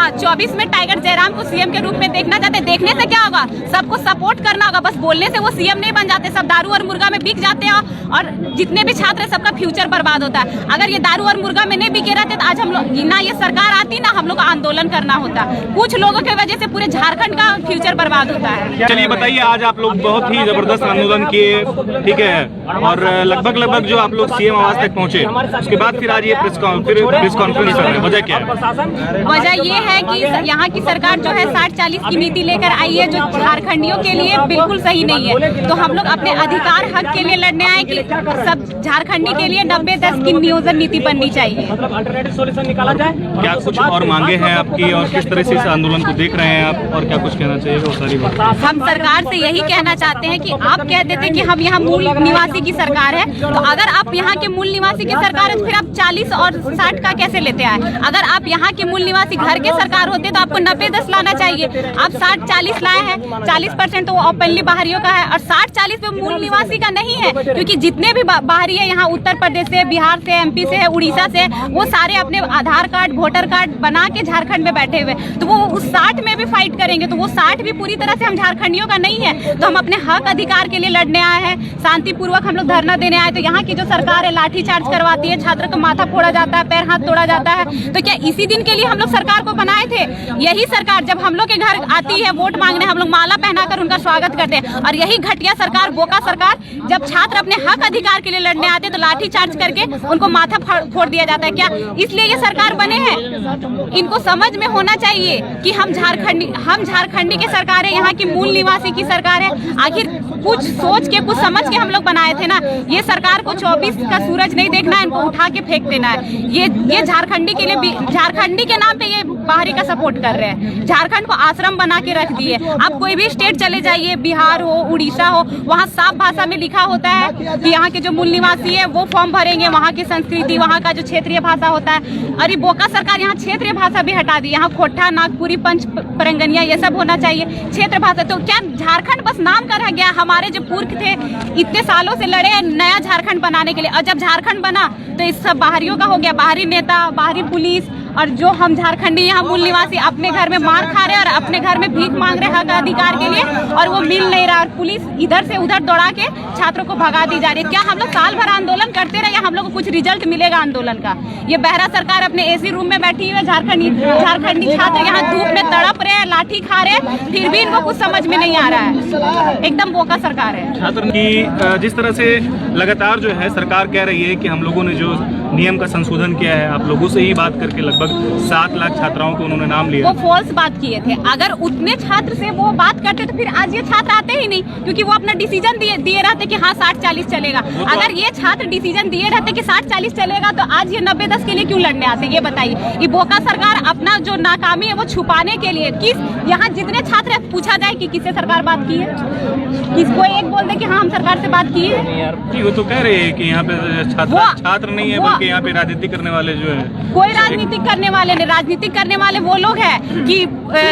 हाँ 24 में टाइगर जयराम को सीएम के रूप में देखना चाहते हैं। देखने से क्या होगा, सबको सपोर्ट करना होगा, बस बोलने से वो सीएम नहीं बन जाते। सब दारू और मुर्गा में बिक जाते हैं और जितने भी छात्र हैं सबका फ्यूचर बर्बाद होता है। अगर ये दारू और मुर्गा में नहीं बिके रहते तो आज हम लोग ना ये सरकार आती ना हम लोग आंदोलन करना होता। कुछ लोगों की वजह से पूरे झारखंड का फ्यूचर बर्बाद होता है। चलिए बताइए, आज आप लोग बहुत ही जबरदस्त आंदोलन किए, ठीक है, और लगभग जो आप लोग सीएम आवास तक पहुंचे, उसके बाद फिर आज ये प्रेस कॉन्फ्रेंस कर रहे हैं, वजह क्या है? वजह ये है कि यहाँ की सरकार जो है 60-40 की नीति लेकर आई है, जो झारखंडियों के लिए बिल्कुल सही नहीं है। तो हम लोग अपने अधिकार हक के लिए लड़ने आए कि सब झारखंडी के लिए 90-10 की नियोजन नीति बननी चाहिए। अल्टरनेटिव सॉल्यूशन निकाला जाए। क्या कुछ और मांगे हैं आपकी और किस तरह से इस आंदोलन को देख रहे हैं आप, और क्या कुछ कहना चाहिए वो सारी बात? हम सरकार से यही कहना चाहते हैं कि आप कह देते कि हम यहाँ मूल निवासी की सरकार है, तो अगर आप यहाँ के मूल निवासी की सरकार है तो फिर आप 40 और 60 का कैसे लेते आए? अगर आप यहाँ के मूल निवासी घर के सरकार होते तो आपको 90-10 लाना चाहिए। आप 60-40 लाए हैं, 40% तो ओपनली बाहरियों का है और 60-40 पे मूल निवासी का नहीं है, क्योंकि जितने भी बाहरी है यहाँ उत्तर प्रदेश से, बिहार से, एमपी से है, उड़ीसा से, वो सारे अपने आधार कार्ड, वोटर कार्ड बना के झारखंड में बैठे हुए, तो वो उस 60 में भी फाइट करेंगे, तो वो 60 भी पूरी तरह से हम झारखंडियों का नहीं है। तो हम अपने हक अधिकार के लिए लड़ने आए हैं, शांतिपूर्वक हम लोग धरना देने आए। तो यहाँ की जो सरकार है लाठी चार्ज करवाती है, छात्र को माथा फोड़ा जाता है, पैर हाथ तोड़ा जाता है। तो क्या इसी दिन के लिए हम लोग सरकार को बनाए थे? यही सरकार जब हम लोग के घर आती है वोट मांगने, हम लोग माला पहनाकर उनका स्वागत करते हैं, और यही घटिया सरकार, बोका सरकार, जब छात्र अपने हक अधिकार के लिए लड़ने आते तो लाठी चार्ज करके उनको माथा फोड़ दिया जाता है। क्या इसलिए ये सरकार बने हैं? इनको समझ में होना चाहिए कि हम झारखंडी की सरकार है, यहाँ की मूल निवासी की सरकार है। आखिर कुछ सोच के, कुछ समझ के हम लोग बनाए थे ना। ये सरकार को 24 का सूरज नहीं देखना है, इनको उठा के फेंक देना है। ये झारखंडी के लिए, झारखंडी के नाम पे ये बाहरी का सपोर्ट कर रहे हैं। झारखंड को आश्रम बना के रख दिए। आप कोई भी स्टेट चले जाइए, बिहार हो, उड़ीसा हो, वहाँ साफ भाषा में लिखा होता है कि यहाँ के जो मूल निवासी है वो फॉर्म भरेंगे, वहाँ की संस्कृति, वहाँ का जो क्षेत्रीय भाषा होता है। अरे बोका सरकार यहाँ क्षेत्रीय भाषा भी हटा दी। यहाँ खोट्टा, नागपुरी, पंच परंगनिया ये सब होना चाहिए क्षेत्र भाषा। तो क्या झारखंड बस नाम का रह गया? हमारे जो पुरख थे इतने सालों से लड़े नया झारखंड बनाने के लिए, और जब झारखंड बना तो इस सब बाहरियों का हो गया। बाहरी नेता, बाहरी पुलिस, और जो हम झारखंडी यहाँ मूल निवासी अपने घर में मार खा रहे हैं और अपने घर में भीख मांग रहे हैं हक अधिकार के लिए, और वो मिल नहीं रहा। और पुलिस इधर से उधर दौड़ा के छात्रों को भगा दी जा रही है। क्या हम लोग साल भर आंदोलन करते रहे, हम लोग को कुछ रिजल्ट मिलेगा आंदोलन का? ये बहरा सरकार अपने एसी रूम में बैठी हुई है। झारखंडी छात्र यहाँ धूप में तड़प रहे हैं, लाठी खा रहे हैं, फिर भी इनको कुछ समझ में नहीं आ रहा है। एकदम बोका सरकार है। छात्र की जिस तरह से लगातार जो है सरकार कह रही है कि हम लोगों ने जो नियम का संशोधन किया है, आप लोगों से ही बात करके लगभग 7 लाख छात्राओं को उन्होंने नाम लिया। वो फॉल्स बात किए थे। अगर उतने छात्र से वो बात करते तो फिर आज ये छात्र आते ही नहीं, क्योंकि वो अपना डिसीजन दिए रहते कि हाँ 60-40 चलेगा। अगर ये छात्र डिसीजन दिए रहते कि 60-40 चलेगा तो आज ये 90-10 के लिए क्यों लड़ने आते? ये बताइए। ये बोका सरकार अपना जो नाकामी है वो छुपाने के लिए, किस यहाँ जितने छात्र है पूछा जाए कि किससे सरकार बात की है? किसको एक बोल दे कि हाँ हम सरकार से बात की है? वो तो कह रहे हैं कि यहाँ पे छात्र नहीं है, बल्कि यहाँ पे राजनीति करने वाले जो है। कोई राजनीति करने वाले नहीं। राजनीति करने वाले वो लोग हैं कि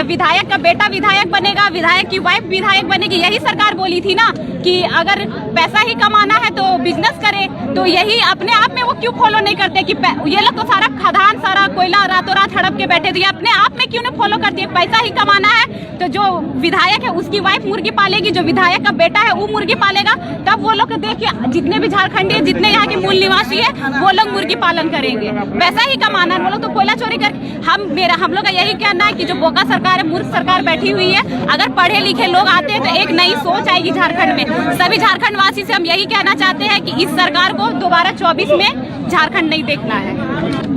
विधायक का बेटा विधायक बनेगा, विधायक की वाइफ विधायक बनेगी। यही सरकार बोली थी ना कि अगर पैसा ही कमाना है तो बिजनेस करे। तो यही अपने आप में वो क्यों फॉलो नहीं करते कि ये लोग तो सारा खदान, सारा कोयला रातों रात हड़प के बैठे थे, अपने आप में क्यों नहीं फॉलो करती है? पैसा ही कमाना है तो जो विधायक है उसकी वाइफ मुर्गी पालेगी, जो विधायक का बेटा है वो मुर्गी पालेगा। तब वो लोग देख के जितने भी झारखंडी, जितने यहाँ के मूल निवासी है वो लोग मुर्गी पालन करेंगे। पैसा ही कमाना है। वो लोग तो कोयला चोरी कर। हम लोग का यही कहना है कि जो बोका सरकार है, मूर्ख सरकार बैठी हुई है। अगर पढ़े लिखे लोग आते हैं तो एक नई सोच आएगी झारखंड में। सभी झारखंड वासी से हम यही कहना चाहते हैं कि इस सरकार को दोबारा 24 में झारखंड नहीं देखना है।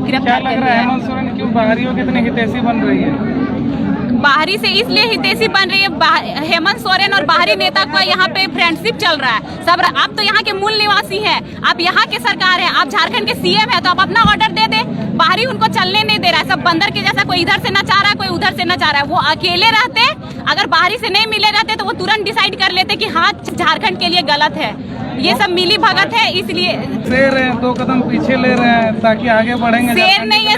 क्या लग रहा है हेमंत सोरेन क्यों बाहरियों के इतने हितैषी बन रही है? बाहरी से इसलिए हितैषी बन रही है, हेमंत सोरेन और बाहरी नेता का यहाँ पे फ्रेंडशिप चल रहा है। सब आप तो यहाँ के मूल निवासी हैं, आप यहाँ के सरकार है, आप झारखंड के सीएम है, तो आप अपना ऑर्डर दे दे। बाहरी उनको चलने नहीं दे रहा है। सब बंदर के जैसा, कोई इधर से न चाह रहा है, कोई उधर से न चाह रहा है। वो अकेले रहते, अगर बाहरी से नहीं मिले रहते तो वो तुरंत डिसाइड कर लेते कि हाँ झारखंड के लिए गलत है। ये सब मिली भगत है, इसलिए शेर है, 2 कदम पीछे ले रहे हैं ताकि आगे बढ़ेंगे। शेर नहीं है।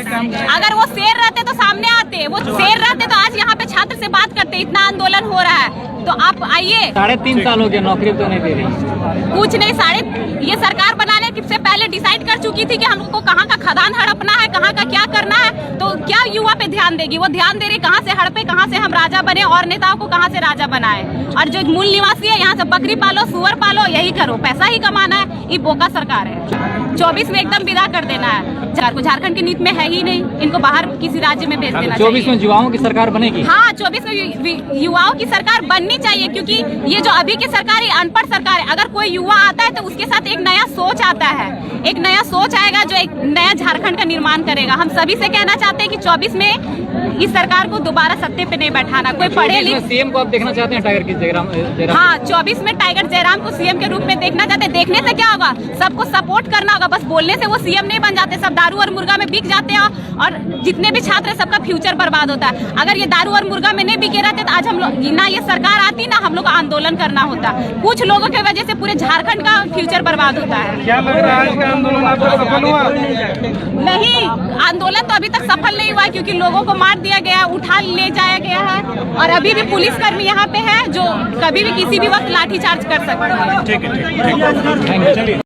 अगर वो शेर रहते तो सामने आते, वो शेर रहते तो आज यहाँ पे छात्र से बात करते। इतना आंदोलन हो रहा है तो आप आइए। 3.5 साल हो गया, नौकरी तो नहीं दे रही। कुछ नहीं, ये सरकार बनाने से पहले डिसाइड कर कर चुकी थी कि हमको कहाँ का खदान हड़पना है, कहाँ का क्या करना है, तो क्या युवा पे ध्यान देगी? वो ध्यान दे रही कहाँ से हड़पे, कहाँ से हम राजा बने और नेताओं को कहाँ से राजा बनाए। और जो मूल निवासी है यहाँ से बकरी पालो, सुअर पालो, यही करो, पैसा ही कमाना है। ये बोका सरकार है। 24 में एकदम विदा कर देना है। झारखंड की नीति में है ही नहीं, इनको बाहर किसी राज्य में भेज देना चाहिए। 24 में युवाओं की सरकार बनेगी? हाँ, 24 में युवाओं की सरकार बननी चाहिए, क्योंकि ये जो अभी की सरकार है अनपढ़ सरकार है। अगर कोई युवा आता है तो उसके साथ एक नया सोच आता है, एक नया सोच आएगा जो एक नया झारखंड का निर्माण करेगा। हम सभी से कहना चाहते हैं कि 24 में इस सरकार को दोबारा सत्ते पे नहीं बैठाना। कोई पढ़े लिखे सीएम को आप देखना चाहते हैं टाइगर की जयराम? हाँ, 24 में टाइगर जयराम को सीएम के रूप में देखना चाहते हैं। देखने से क्या होगा? सबको सपोर्ट करना होगा, बस बोलने से वो सीएम नहीं बन जाते। सब दारू और मुर्गा में बिक जाते हैं और जितने भी छात्र हैं सबका फ्यूचर बर्बाद होता है। अगर ये दारू और मुर्गा में नहीं बिके रहते तो आज हम लोग ना ये सरकार आती ना हम लोग को आंदोलन करना होता। कुछ लोगों की वजह से पूरे झारखंड का फ्यूचर बर्बाद होता है। क्या लग रहा है आज का आंदोलन आपका सफल हुआ? नहीं, आंदोलन तो अभी तक सफल नहीं हुआ, क्योंकि लोगों को मार दिया गया, उठा ले जाया गया है और अभी भी पुलिसकर्मी यहाँ पे है जो कभी भी किसी भी वक्त लाठीचार्ज कर सकते हैं। ठीक है, ठीक है, चलिए।